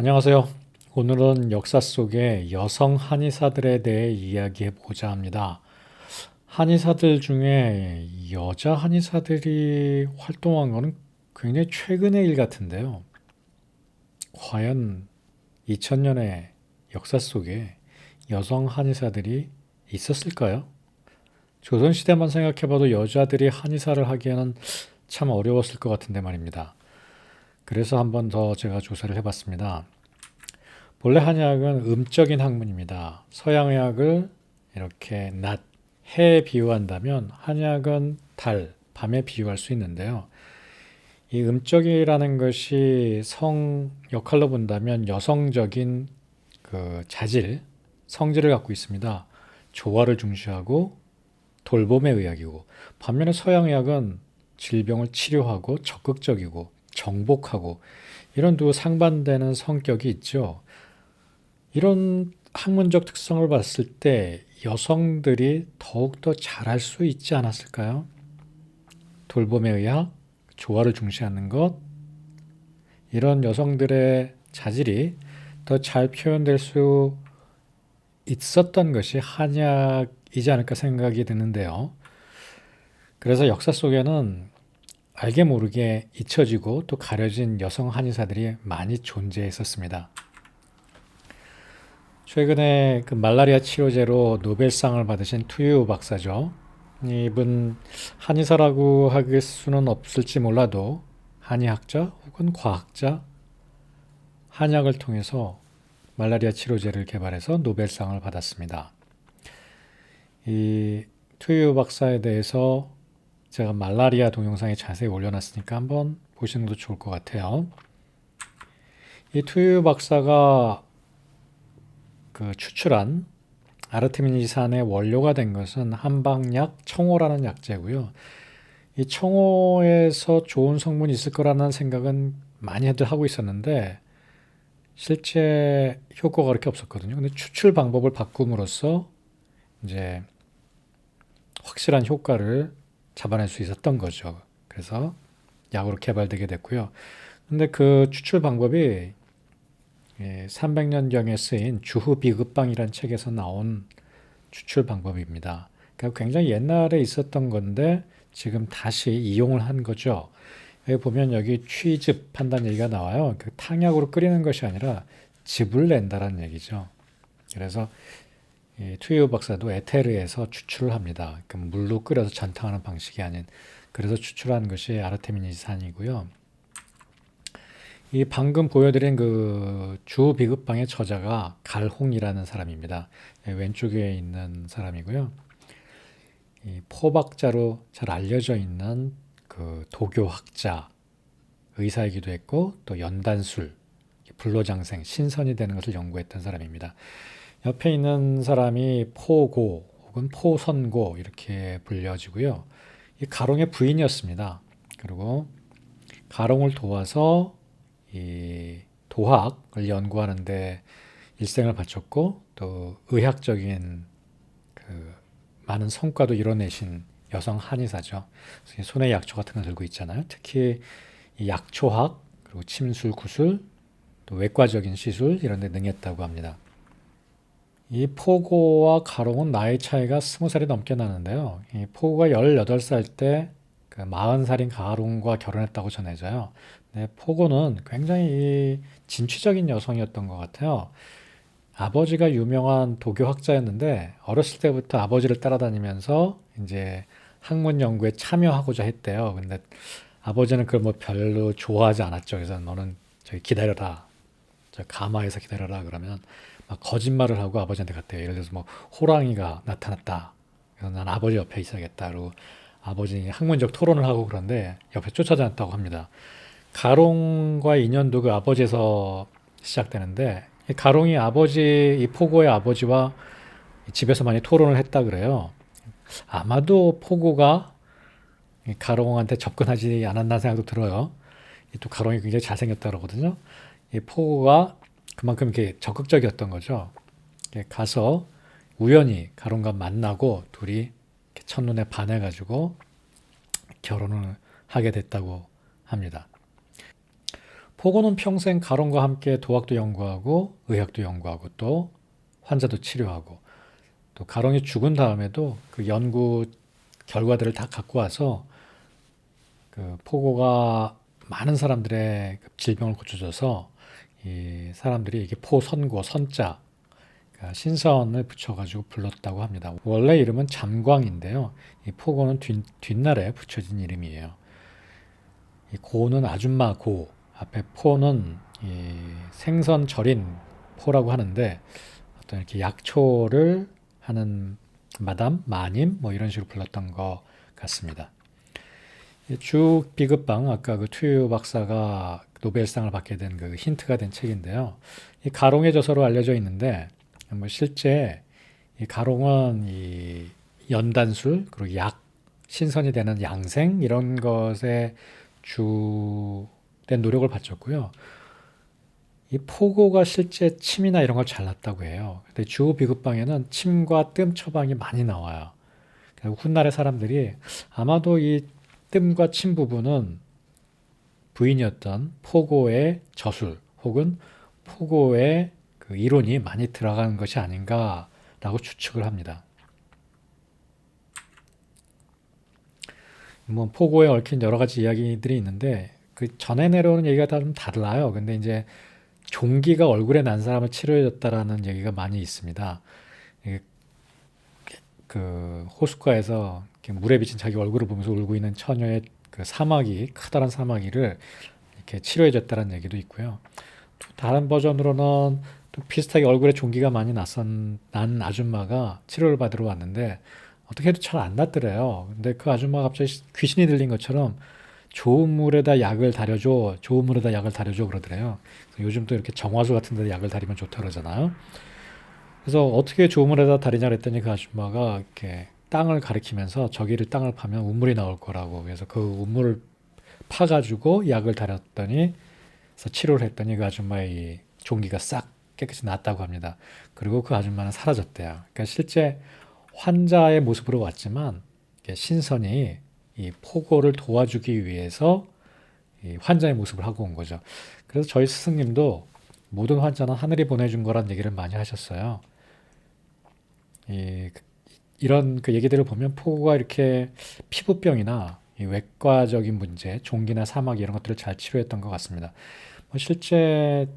안녕하세요. 오늘은 역사 속의 여성 한의사들에 대해 이야기해 보고자 합니다. 한의사들 중에 여자 한의사들이 활동한 것은 굉장히 최근의 일 같은데요. 과연 2000년의 역사 속에 여성 한의사들이 있었을까요? 조선시대만 생각해봐도 여자들이 한의사를 하기에는 참 어려웠을 것 같은데 말입니다. 그래서 한번 더 제가 조사를 해봤습니다. 본래 한의학은 음적인 학문입니다. 서양의학을 이렇게 낮, 해에 비유한다면 한의학은 달, 밤에 비유할 수 있는데요. 이 음적이라는 것이 성 역할로 본다면 여성적인 그 자질, 성질을 갖고 있습니다. 조화를 중시하고 돌봄의 의학이고, 반면에 서양의학은 질병을 치료하고 적극적이고 정복하고 이런 두 상반되는 성격이 있죠. 이런 학문적 특성을 봤을 때 여성들이 더욱더 잘할 수 있지 않았을까요? 돌봄의 의학, 조화를 중시하는 것, 이런 여성들의 자질이 더 잘 표현될 수 있었던 것이 한약이지 않을까 생각이 드는데요. 그래서 역사 속에는 알게 모르게 잊혀지고 또 가려진 여성 한의사들이 많이 존재했었습니다. 최근에 그 말라리아 치료제로 노벨상을 받으신 투유 박사죠. 이분 한의사라고 할 수는 없을지 몰라도 한의학자 혹은 과학자, 한약을 통해서 말라리아 치료제를 개발해서 노벨상을 받았습니다. 이 투유 박사에 대해서 제가 말라리아 동영상에 자세히 올려놨으니까 한번 보시는 것도 좋을 것 같아요. 이 투유 박사가 그 추출한 아르테미니산의 원료가 된 것은 한방약 청호라는 약재고요. 이 청호에서 좋은 성분이 있을 거라는 생각은 많이들 하고 있었는데 실제 효과가 그렇게 없었거든요. 근데 추출 방법을 바꿈으로써 이제 확실한 효과를 잡아낼 수 있었던 거죠. 그래서 약으로 개발되게 됐고요. 근데 그 추출 방법이 300년경에 쓰인 주후 비급방이라는 책에서 나온 추출 방법입니다. 그러니까 굉장히 옛날에 있었던 건데 지금 다시 이용을 한 거죠. 여기 보면 여기 취즙 한다는 얘기가 나와요. 그 탕약으로 끓이는 것이 아니라 즙을 낸다라는 얘기죠. 그래서 이 투이오 박사도 에테르에서 추출을 합니다. 그 물로 끓여서 전탕하는 방식이 아닌 그래서 추출한 것이 아르테미니산이고요. 이 방금 보여드린 그 주비급방의 저자가 갈홍이라는 사람입니다. 왼쪽에 있는 사람이고요. 이 포박자로 잘 알려져 있는 그 도교학자, 의사이기도 했고 또 연단술, 불로장생, 신선이 되는 것을 연구했던 사람입니다. 옆에 있는 사람이 포고 혹은 포선고 이렇게 불려지고요. 이 가롱의 부인이었습니다. 그리고 가롱을 도와서 이 도학을 연구하는데 일생을 바쳤고 또 의학적인 그 많은 성과도 이뤄내신 여성 한의사죠. 손에 약초 같은 거 들고 있잖아요. 특히 이 약초학 그리고 침술, 구술, 또 외과적인 시술 이런 데 능했다고 합니다. 이 포고와 가롱은 나이 차이가 20살이 넘게 나는데요. 이 포고가 18살 때 그 40살인 가롱과 결혼했다고 전해져요. 네, 포고는 굉장히 진취적인 여성이었던 것 같아요. 아버지가 유명한 도교학자였는데 어렸을 때부터 아버지를 따라다니면서 이제 학문 연구에 참여하고자 했대요. 근데 아버지는 그걸 뭐 별로 좋아하지 않았죠. 그래서 너는 저기 기다려라. 저 가마에서 기다려라. 그러면 막 거짓말을 하고 아버지한테 갔대요. 예를 들어서 뭐 호랑이가 나타났다. 그래서 난 아버지 옆에 있어야겠다. 그리고 아버지 학문적 토론을 하고 그런데 옆에 쫓아다녔다고 합니다. 가롱과의 인연도 그 아버지에서 시작되는데 이 가롱이 아버지 이 포고의 아버지와 집에서 많이 토론을 했다 그래요. 아마도 포고가 이 가롱한테 접근하지 않았나 생각도 들어요. 또 가롱이 굉장히 잘생겼다 그러거든요. 이 포고가 그만큼 이렇게 적극적이었던 거죠. 가서 우연히 가롱과 만나고 둘이 이렇게 첫눈에 반해가지고 결혼을 하게 됐다고 합니다. 포고는 평생 가론과 함께 도학도 연구하고 의학도 연구하고 또 환자도 치료하고 또 가론이 죽은 다음에도 그 연구 결과들을 다 갖고 와서 그 포고가 많은 사람들의 그 질병을 고쳐줘서 이 사람들이 이게 포선고 선자 그러니까 신선을 붙여가지고 불렀다고 합니다. 원래 이름은 잠광인데요. 이 포고는 뒷날에 붙여진 이름이에요. 이 고는 아줌마 고, 앞에 포는 이 생선 절인 포라고 하는데 어떤 이렇게 약초를 하는 마담, 마님 뭐 이런 식으로 불렀던 것 같습니다. 주 비급방 아까 그 투유 박사가 노벨상을 받게 된 그 힌트가 된 책인데요. 이 가롱의 저서로 알려져 있는데 뭐 실제 이 가롱은 이 연단술 그리고 약 신선이 되는 양생 이런 것에 주된 노력을 바쳤고요. 이 포고가 실제 침이나 이런 걸 잘랐다고 해요. 근데 주 비급방에는 침과 뜸 처방이 많이 나와요. 훗날의 사람들이 아마도 이 뜸과 침 부분은 부인이었던 포고의 저술 혹은 포고의 그 이론이 많이 들어가는 것이 아닌가라고 추측을 합니다. 뭐 포고에 얽힌 여러 가지 이야기들이 있는데 그 전에 내려오는 얘기가 다 좀 달라요. 근데 이제 종기가 얼굴에 난 사람을 치료해줬다라는 얘기가 많이 있습니다. 그 호숫가에서 물에 비친 자기 얼굴을 보면서 울고 있는 처녀의 그 사마귀, 커다란 사마귀를 이렇게 치료해줬다는 얘기도 있고요. 또 다른 버전으로는 또 비슷하게 얼굴에 종기가 많이 난 아줌마가 치료를 받으러 왔는데 어떻게 해도 잘 안 낫더래요. 근데 그 아줌마가 갑자기 귀신이 들린 것처럼 좋은 물에다 약을 달여줘, 좋은 물에다 약을 달여줘 그러더래요. 요즘 또 이렇게 정화수 같은 데다 약을 달이면 좋다 그러잖아요. 그래서 어떻게 좋은 물에다 달이냐 그랬더니 그 아줌마가 이렇게 땅을 가리키면서 저기를 땅을 파면 운물이 나올 거라고 그래서 그 운물을 파가지고 약을 달였더니 그래서 치료를 했더니 그 아줌마의 이 종기가 싹 깨끗이 났다고 합니다. 그리고 그 아줌마는 사라졌대요. 그러니까 실제 환자의 모습으로 왔지만 신선이 이 포고를 도와주기 위해서 이 환자의 모습을 하고 온 거죠. 그래서 저희 스승님도 모든 환자는 하늘이 보내준 거란 얘기를 많이 하셨어요. 이런 그 얘기들을 보면 포고가 이렇게 피부병이나 이 외과적인 문제, 종기나 사마귀 이런 것들을 잘 치료했던 것 같습니다. 뭐 실제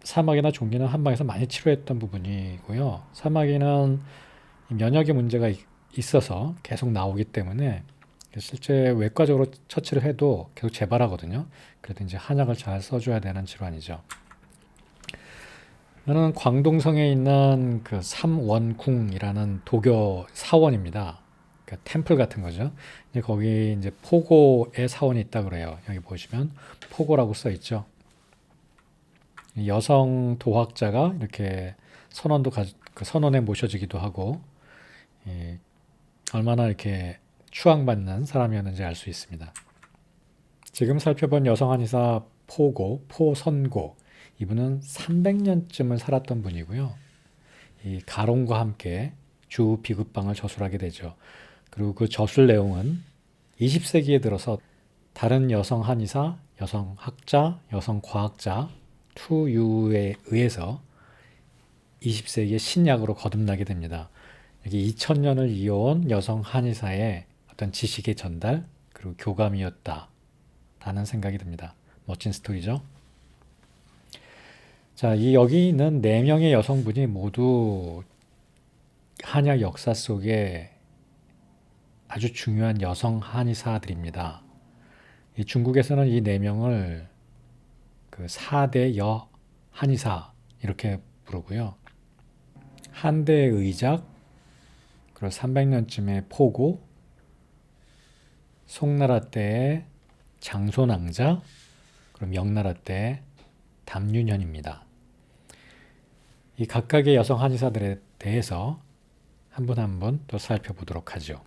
사마귀나 종기는 한방에서 많이 치료했던 부분이고요. 사마귀는 면역의 문제가 있어서 계속 나오기 때문에 실제 외과적으로 처치를 해도 계속 재발하거든요. 그래도 이제 한약을 잘 써줘야 되는 질환이죠. 저는 광동성에 있는 그 삼원궁이라는 도교 사원입니다. 그 템플 같은 거죠. 이제 거기 이제 포고의 사원이 있다 그래요. 여기 보시면 포고라고 써 있죠. 여성 도학자가 이렇게 그 선원에 모셔지기도 하고 얼마나 이렇게 추앙받는 사람이었는지 알 수 있습니다. 지금 살펴본 여성 한의사 포선고 이분은 300년쯤을 살았던 분이고요. 이 가론과 함께 주 비급방을 저술하게 되죠. 그리고 그 저술 내용은 20세기에 들어서 다른 여성 한의사, 여성 학자, 여성 과학자 투유에 의해서 20세기의 신약으로 거듭나게 됩니다. 여기 2000년을 이어온 여성 한의사의 어떤 지식의 전달 그리고 교감이었다라는 생각이 듭니다. 멋진 스토리죠. 자, 여기 있는 4명의 여성분이 모두 한약 역사 속에 아주 중요한 여성 한의사들입니다. 이 중국에서는 이 4명을 그 4대 여 한의사 이렇게 부르고요. 한대의 의작, 그리고 300년쯤의 포고, 송나라 때의 장손왕자, 그리고 명나라 때의 담윤현입니다. 이 각각의 여성 한의사들에 대해서 한 분 한 분 또 살펴보도록 하죠.